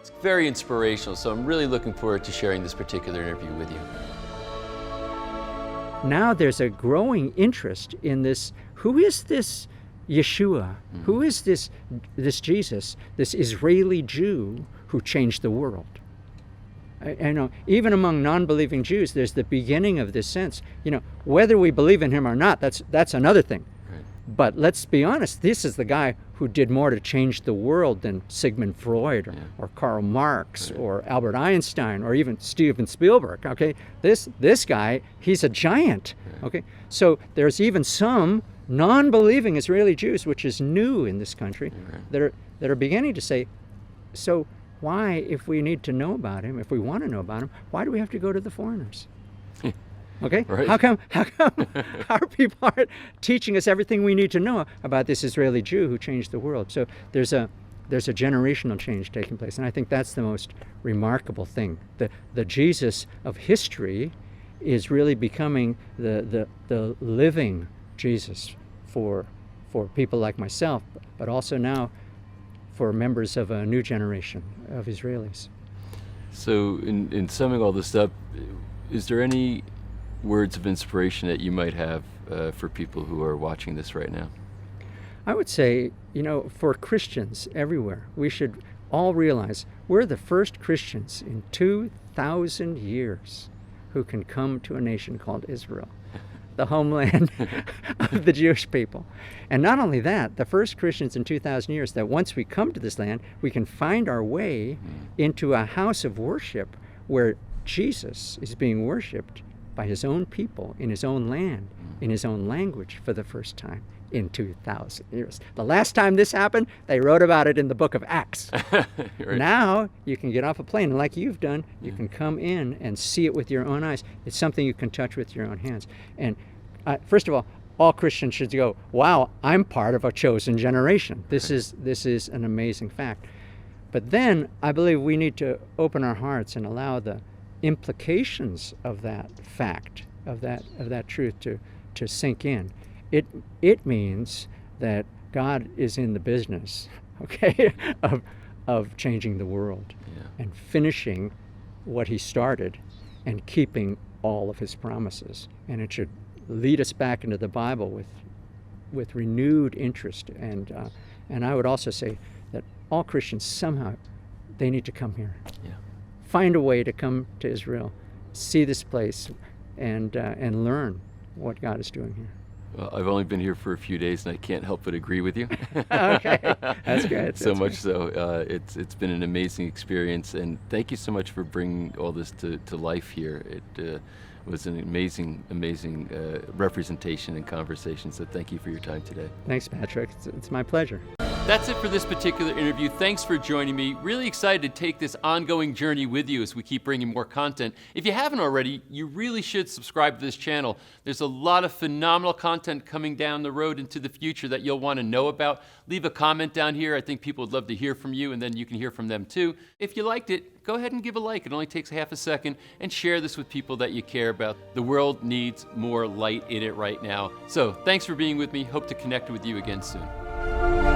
It's very inspirational, so I'm really looking forward to sharing this particular interview with you. Now there's a growing interest in this. Who is this Yeshua? Who is this Jesus, this Israeli Jew who changed the world? I know, even among non-believing Jews, there's the beginning of this sense. Whether we believe in him or not, that's another thing. Right. But let's be honest, this is the guy who did more to change the world than Sigmund Freud or Karl Marx or Albert Einstein or even Steven Spielberg. Okay, this guy, he's a giant. Okay, so there's even some non-believing Israeli Jews, which is new in this country, that are beginning to say, so why, if we need to know about him, if we want to know about him, why do we have to go to the foreigners? Okay, Right. How come our people aren't teaching us everything we need to know about this Israeli Jew who changed the world? So there's a generational change taking place, and I think that's the most remarkable thing. The Jesus of history is really becoming the living Jesus for people like myself, but also now for members of a new generation of Israelis. So in summing all this up, is there any words of inspiration that you might have for people who are watching this right now? I would say, for Christians everywhere, we should all realize we're the first Christians in 2,000 years who can come to a nation called Israel, the homeland of the Jewish people. And not only that, the first Christians in 2,000 years, that once we come to this land, we can find our way into a house of worship where Jesus is being worshiped by his own people, in his own land, in his own language for the first time in 2,000 years. The last time this happened, they wrote about it in the book of Acts. Right. Now you can get off a plane, and like you've done, you can come in and see it with your own eyes. It's something you can touch with your own hands. And first of all Christians should go, wow, I'm part of a chosen generation. This is an amazing fact. But then I believe we need to open our hearts and allow the implications of that fact, of that truth to sink in. It means that God is in the business, okay, of changing the world and finishing what he started and keeping all of his promises. And it should lead us back into the Bible with renewed interest. And I would also say that all Christians somehow, they need to come here. Yeah. Find a way to come to Israel, see this place, and learn what God is doing here. Well, I've only been here for a few days, and I can't help but agree with you. Okay, that's good. So much so. It's been an amazing experience, and thank you so much for bringing all this to life here. It was an amazing representation and conversation, so thank you for your time today. Thanks, Patrick. It's my pleasure. That's it for this particular interview. Thanks for joining me. Really excited to take this ongoing journey with you as we keep bringing more content. If you haven't already, you really should subscribe to this channel. There's a lot of phenomenal content coming down the road into the future that you'll want to know about. Leave a comment down here. I think people would love to hear from you, and then you can hear from them too. If you liked it, go ahead and give a like. It only takes half a second, and share this with people that you care about. The world needs more light in it right now. So thanks for being with me. Hope to connect with you again soon.